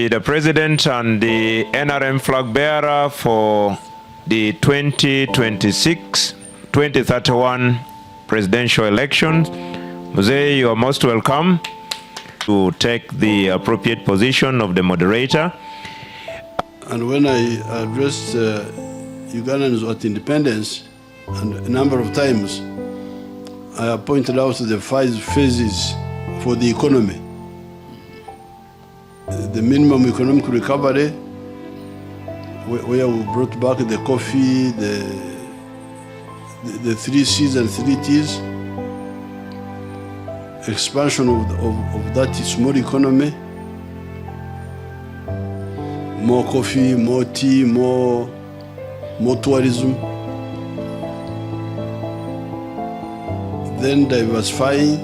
the President and the NRM flag bearer for the 2026-2031 presidential elections. Mzee, you are most welcome to take the appropriate position of the moderator. And when I addressed Ugandans at independence, and a number of times, I pointed out the 5 phases for the economy. The minimum economic recovery, where we brought back the coffee, the 3 C's and 3 T's, expansion of that small economy, more coffee, more tea, more tourism. Then diversifying,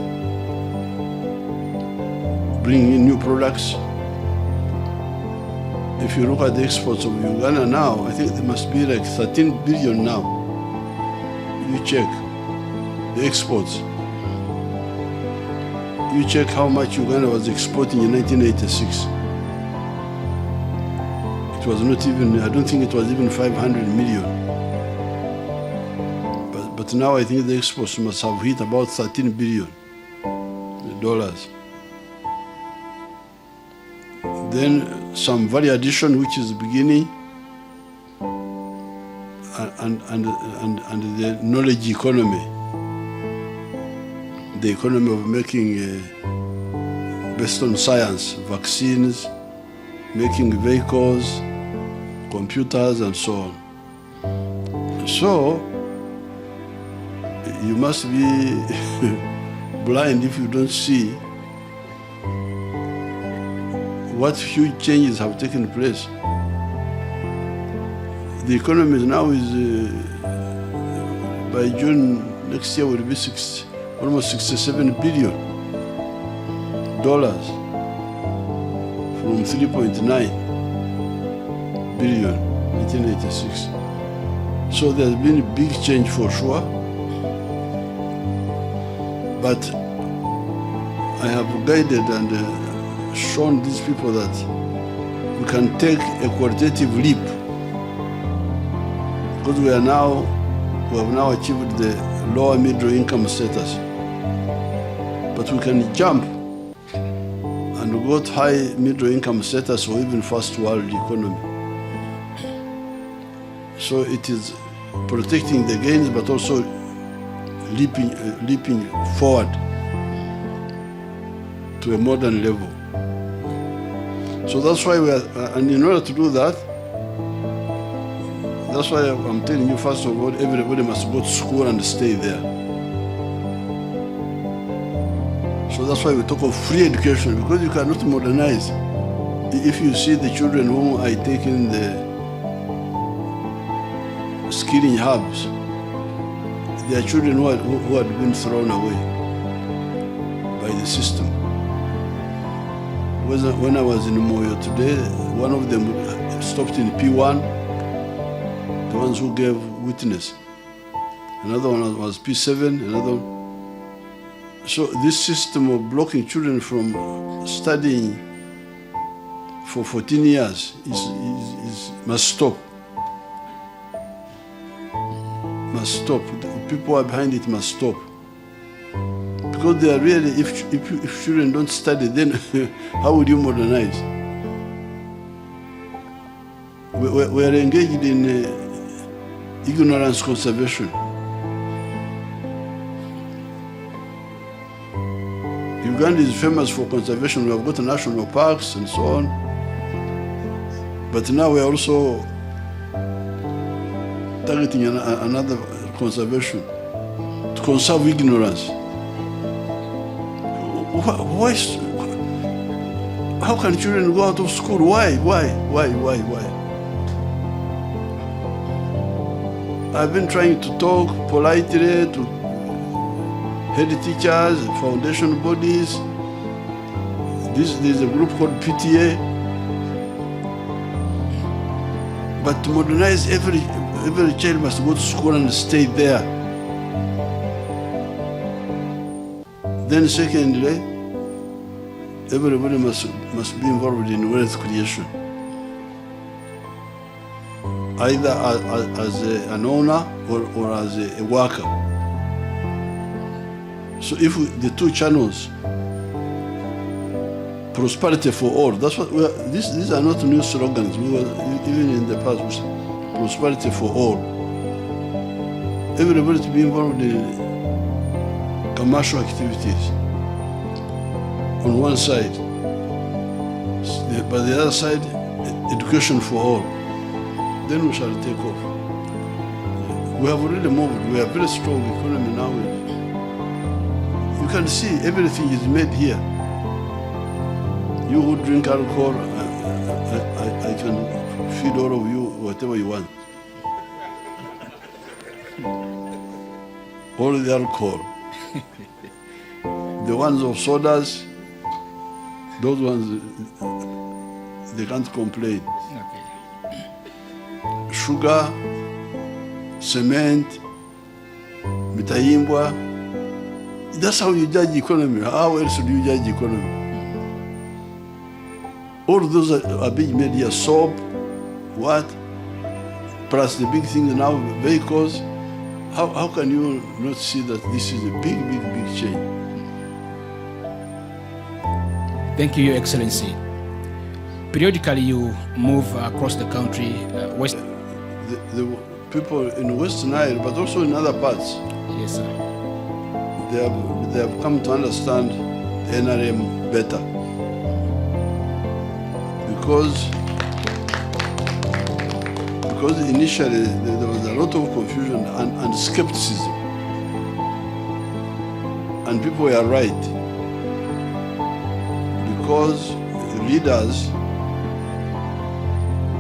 bringing in new products. If you look at the exports of Uganda now, I think there must be like 13 billion now. You check the exports. You check how much Uganda was exporting in 1986. It was not even, I don't think it was even 500 million. But now I think the exports must have hit about $13 billion. Then some value addition, which is beginning, and the knowledge economy, the economy of making, based on science, vaccines, making vehicles, computers, and so on. So, you must be blind if you don't see what huge changes have taken place. The economy now is, by June next year, will be almost $67 billion from 3.9 billion in 1986. So there's been a big change for sure. But I have guided and shown these people that we can take a qualitative leap, because we have now achieved the lower middle income status. But we can jump and go to high middle income status or even first world economy. So it is protecting the gains, but also leaping forward to a modern level. So that's why and in order to do that, that's why I'm telling you, first of all, everybody must go to school and stay there. So that's why we talk of free education, because you cannot modernize. If you see the children whom I take in the skilling hubs, they are children who had been thrown away by the system. When I was in Moyo today, one of them stopped in P1, the ones who gave witness. Another one was P7, another one. So this system of blocking children from studying for 14 years must stop. Must stop. The people who are behind it must stop. Because they are really, if children don't study, then how would you modernize? We are engaged in ignorance conservation. Uganda is famous for conservation. We have got national parks and so on. But now we are also targeting another conservation, to conserve ignorance. How can children go out of school? Why? I've been trying to talk politely to head teachers, foundation bodies. There's a group called PTA. But to modernize, every child must go to school and stay there. Then secondly, everybody must be involved in wealth creation, either as an owner or as a worker. So if the two channels, prosperity for all, that's what these are not new slogans. We were, even in the past, we said prosperity for all. Everybody to be involved in commercial activities on one side, but the other side, education for all. Then we shall take off. We have already moved. We have very strong economy now. You can see everything is made here. You who drink alcohol, I can feed all of you whatever you want. All the alcohol. The ones of sodas, those ones, they can't complain. Okay. Sugar, cement, mitaimbwa. That's how you judge economy. How else do you judge economy? All those are being made here. Soap, what? Plus the big thing now, vehicles. How can you not see that this is a big change? Thank you, Your Excellency. Periodically, you move across the country, west. The people in West Nile, but also in other parts, Yes, sir. they have come to understand the NRM better. Because initially there was a lot of confusion and skepticism. And people were right. Because the leaders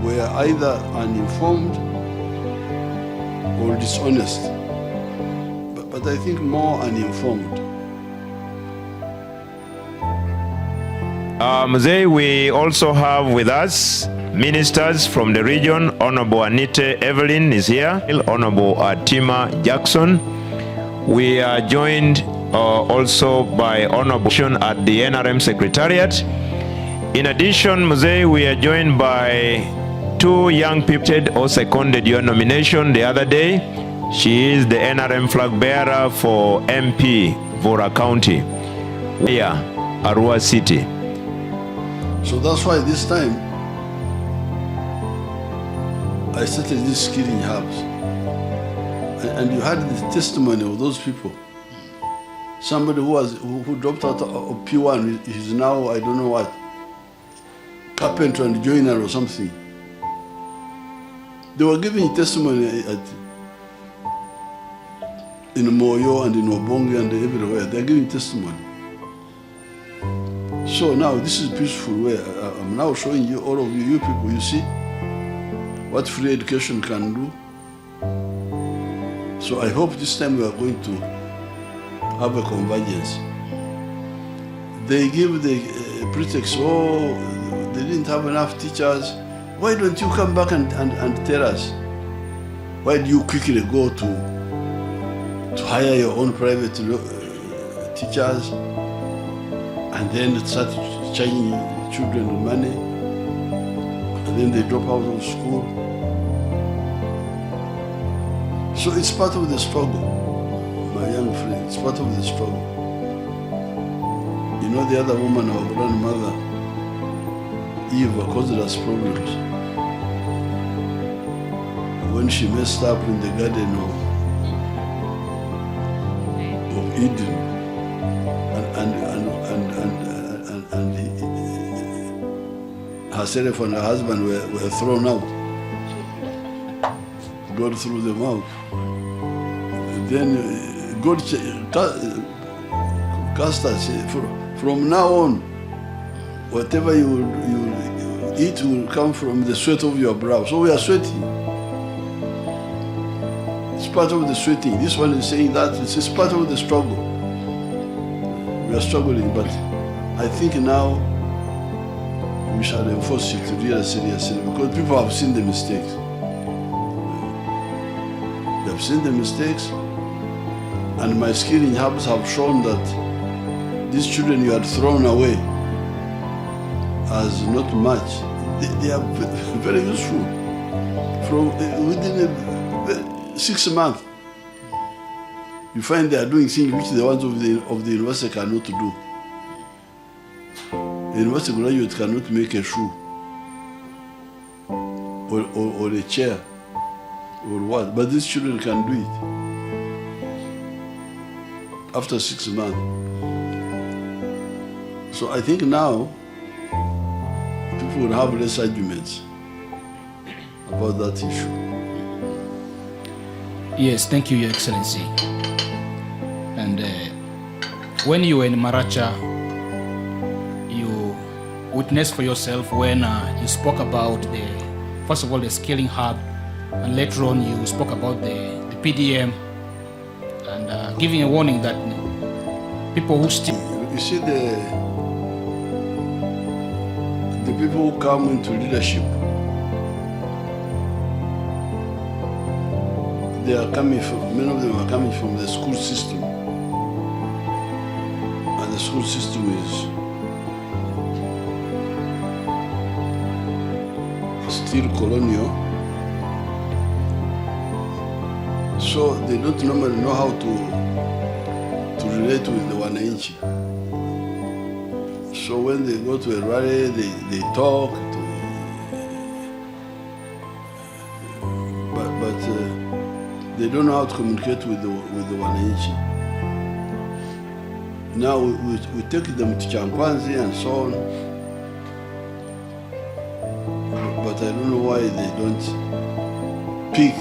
were either uninformed or dishonest. But I think more uninformed. Mzee, we also have with us ministers from the region. Honorable Anita Evelyn is here. Honorable Tima Jackson. We are joined also by Honorable at the NRM Secretariat. In addition, Mzee, we are joined by two young people or seconded your nomination the other day. She is the NRM flag bearer for MP, Vora County. Here, Arua City. So that's why this time I started these skilling hubs. And you had the testimony of those people. Somebody who dropped out of P1 is now, I don't know what, carpenter and joiner or something. They were giving testimony in Moyo and in Obongi and everywhere. They're giving testimony. So now this is a peaceful way. I'm now showing you, all of you people, you see what free education can do. So I hope this time we are going to have a convergence. They give the pretext, oh, they didn't have enough teachers. Why don't you come back and tell us? Why do you quickly go to hire your own private teachers and then start charging children money, and then they drop out of school? So it's part of the struggle, my young friend, it's part of the struggle. You know, the other woman, our grandmother, Eva, caused us problems when she messed up in the garden of Eden, and herself and her husband were thrown out. God threw them out. And then God cast us. From now on, whatever you eat will come from the sweat of your brow. So we are sweating. It's part of the sweating. This one is saying that it's part of the struggle. We are struggling, but I think now we shall enforce it really seriously because people have seen the mistakes. They have seen the mistakes, and my skilling hubs have shown that these children you had thrown away, as not much, they are very useful. From within 6 months, you find they are doing things which the ones of the university cannot do. A university graduate cannot make a shoe or a chair or what, but these children can do it after 6 months. So I think now people will have less arguments about that issue. Yes, thank you, Your Excellency. And when you were in Maracha, you witnessed for yourself when you spoke about first of all, the skilling hub, and later on you spoke about the PDM, and giving a warning that people who still... You see, the people who come into leadership, they are coming from, many of them are coming from the school system. And the school system is still colonial. So they don't normally know how to relate with the wananchi. So when they go to a rally, they talk, but they don't know how to communicate with the wananchi. Now we take them to Chankwanzi and so on, but I don't know why they don't pick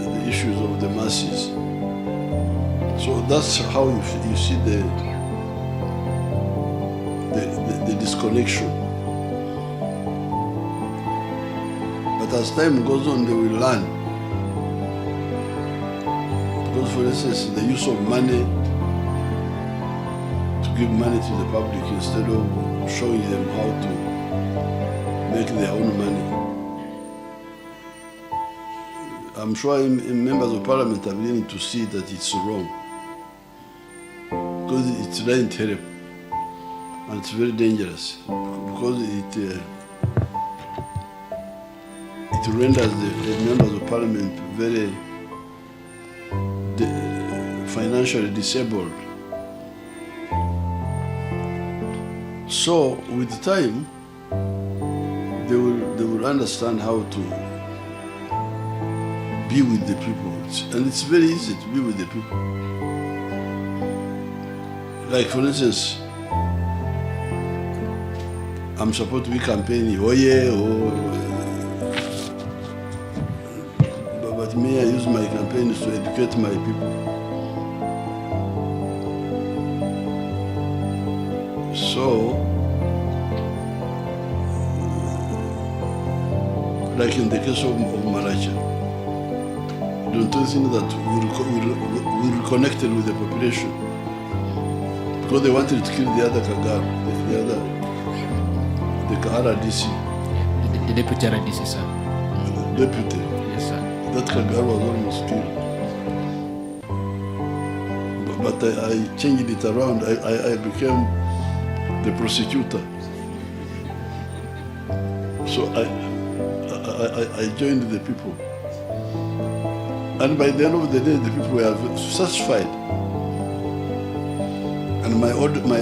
the issues of the masses. So that's how you see the disconnection. But as time goes on, they will learn. Because, for instance, the use of money, to give money to the public instead of showing them how to make their own money. I'm sure members of parliament are beginning to see that it's wrong. Because it's really terrible. And it's very dangerous. Because it renders the members of parliament very financially disabled. So with time, they will understand how to be with the people. And it's very easy to be with the people. Like, for instance, I'm supposed to be campaigning, oh yeah, but me, I use my campaigns to educate my people. So, like in the case of Maracha, don't you think that we reconnected with the population? Because they wanted to kill the other Kagar, the RDC. The deputy RDC, sir. Deputy. Yes, sir. That Kagar was almost killed. But I changed it around. I became the prosecutor. So I joined the people. And by the end of the day, the people were satisfied. And my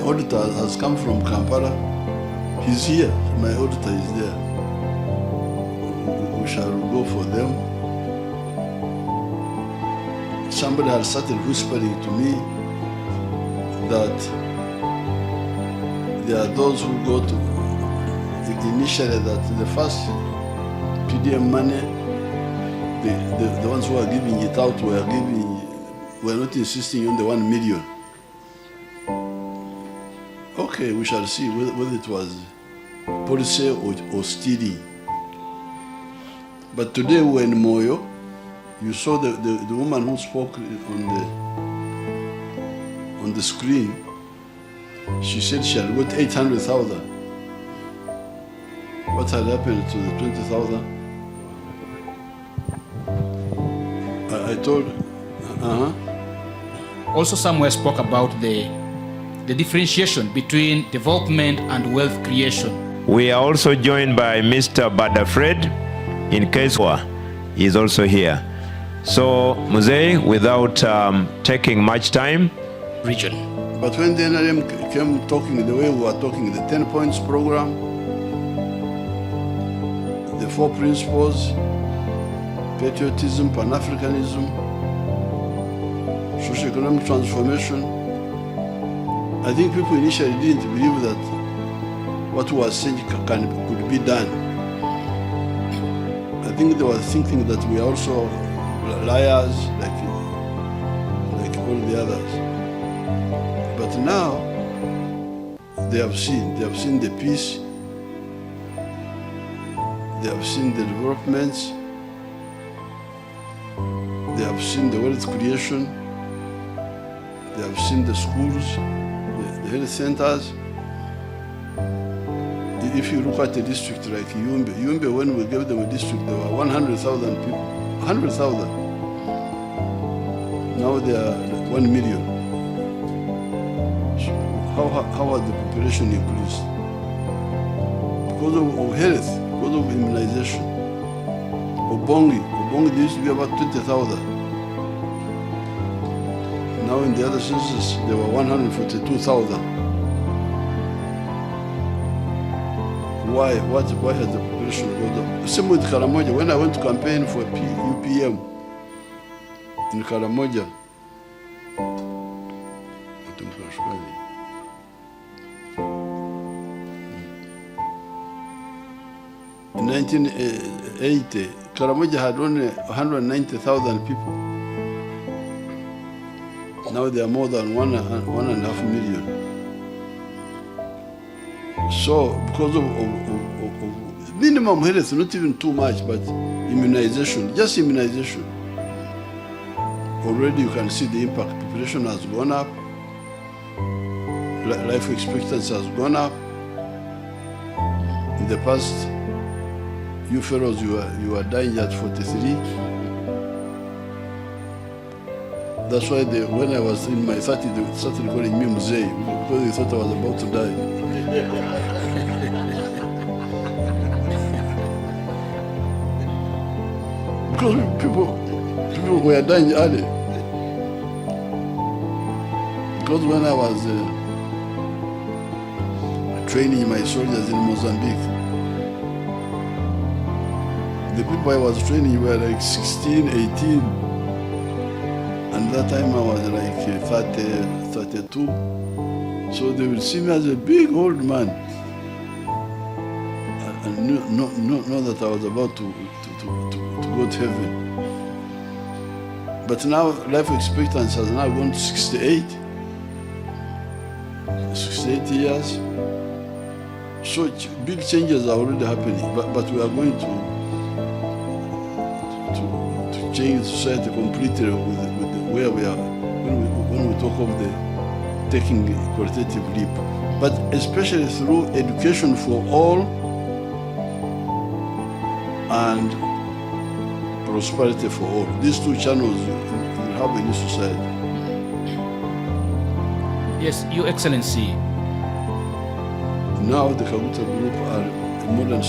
auditor has come from Kampala. He's here. My auditor is there. We shall go for them. Somebody had started whispering to me that there are those who go to initially that the first PDM money, the ones who are giving it out were not insisting on the 1 million. Okay, we shall see whether it was policy or stealing. But today we were in Moyo. You saw the woman who spoke on the screen. She said she had got 800,000. What had happened to the 20,000? I told. Also, somewhere spoke about the the differentiation between development and wealth creation. We are also joined by Mr. Badafred, in case he is also here. So, Muzei, without taking much time. Region. But when the NRM came talking the way we were talking, the 10 points program, the 4 principles, patriotism, Pan-Africanism, socio-economic transformation, I think people initially didn't believe that what was said could be done. I think they were thinking that we are also liars like all the others. But now they have seen the peace, they have seen the developments, they have seen the wealth creation, they have seen the schools, the health centers. If you look at a district like Yumbe, when we gave them a district, there were 100,000 people, 100,000. Now they are 1 million. So how has the population increased? Because of health, because of immunization. Obongi there used to be about 20,000. Now in the other census, there were 142,000. Why has the population gone up? Same with Karamoja. When I went to campaign for UPM in Karamoja, in 1980, Karamoja had only 190,000 people. Now there are more than 1.5 million. So, because of minimum health, not even too much, but immunization, just immunization. Already you can see the impact. Population has gone up, life expectancy has gone up. In the past, you fellows, you are dying at 43. That's why when I was in my 30s, they started calling me Muzei, because they thought I was about to die. Because people were dying early. Because when I was training my soldiers in Mozambique, the people I was training were like 16, 18. And that time I was like 30, 32. So they will see me as a big old man. And know that I was about to go to heaven. But now life expectancy has now gone to 68. 68 years. So big changes are already happening. But we are going to change society completely with where we are when we talk of the taking qualitative leap, but especially through education for all and prosperity for all. These two channels will have a new society. Yes, Your Excellency. Now the Kaguta group are a modern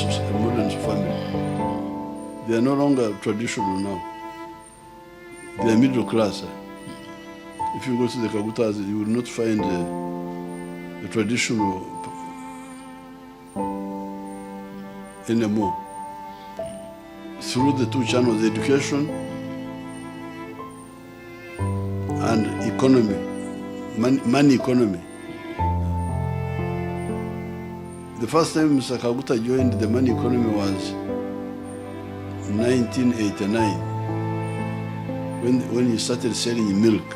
family. They are no longer traditional now. They are middle class. If you go to the Kagutas, you will not find the traditional anymore. Through the two channels, education and economy, money economy. The first time Mr. Kaguta joined the money economy was 1989, when he started selling milk.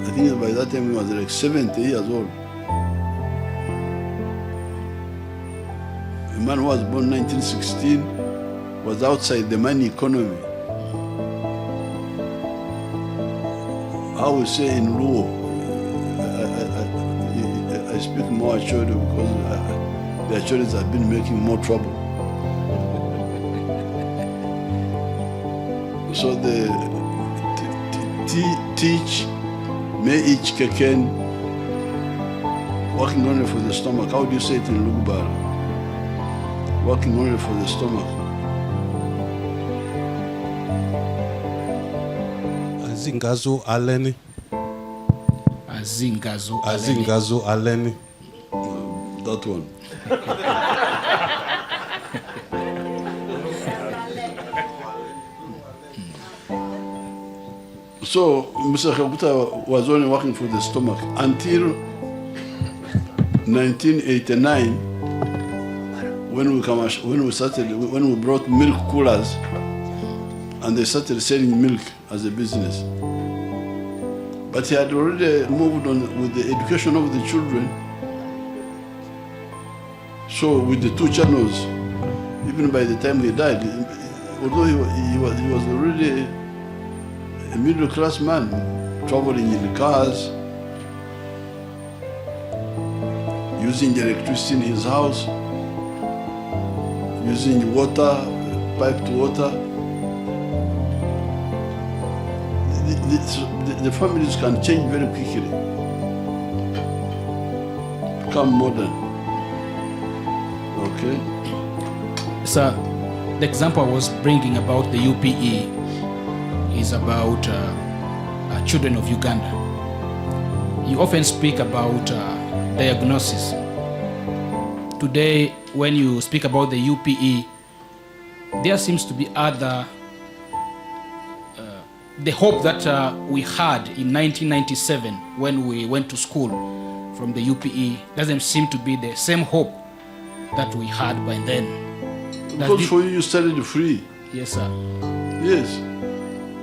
I think by that time he was like 70 years old. A man who was born 1916 was outside the money economy. I would say in Luo, I speak more Acholi because the Acholis have been making more trouble. So the teach, may each keken, working only for the stomach. How do you say it in Lugubara? Working only for the stomach. Azingazo aleni. Azingazo aleni. That one. So Mr. Kaguta was only working for the stomach until 1989, when we brought milk coolers, and they started selling milk as a business. But he had already moved on with the education of the children. So with the 2 channels, even by the time he died, although he was already a middle-class man, traveling in cars, using electricity in his house, using water, piped water. The families can change very quickly, become modern. Okay? Sir, the example I was bringing about the UPE is about children of Uganda. You often speak about diagnosis. Today, when you speak about the UPE, there seems to be other, the hope that we had in 1997 when we went to school from the UPE doesn't seem to be the same hope that we had by then. Because for you studied free. Yes, sir. Yes.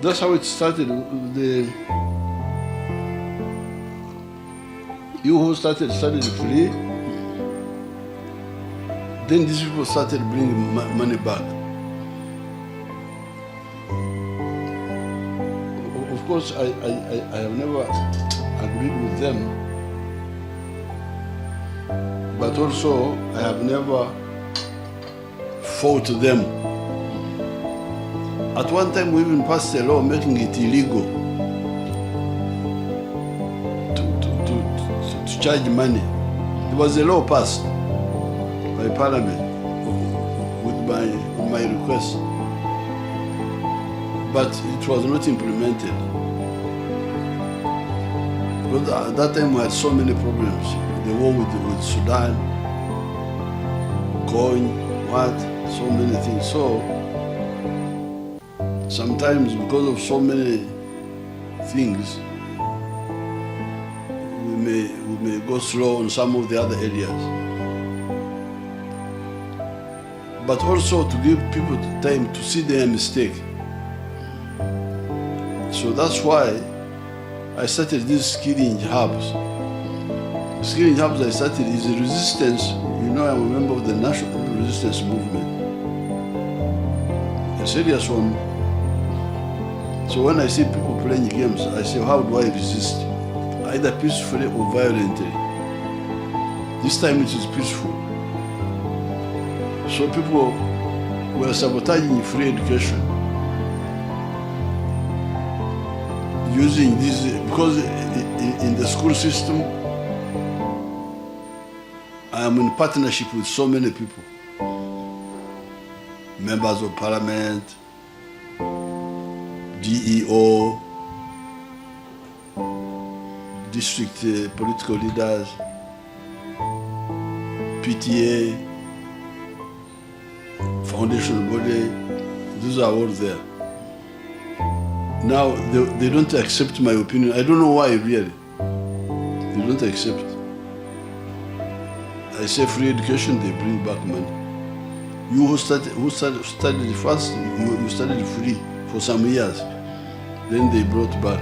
That's how it started. You who studied free, then these people started bringing money back. Of course, I have never agreed with them, but also I have never fought them. At one time, we even passed a law making it illegal to charge money. There was a law passed by Parliament with my request, but it was not implemented. Because at that time we had so many problems. The war with Sudan, coin, so many things. So sometimes because of so many things, we may go slow on some of the other areas. But also to give people time to see their mistake. So that's why I started these skilling hubs. Skilling hubs I started is a resistance. You know, I'm a member of the National Resistance Movement. A serious one. So when I see people playing games, I say, how do I resist? Either peacefully or violently. This time it is peaceful. So people were sabotaging free education. Using this, because in the school system, I am in partnership with so many people. Members of Parliament, DEO, district political leaders, PTA, foundation body, those are all there. Now, they don't accept my opinion. I don't know why, really. They don't accept. I say free education, they bring back money. You who studied first, you studied free for some years. Then they brought back.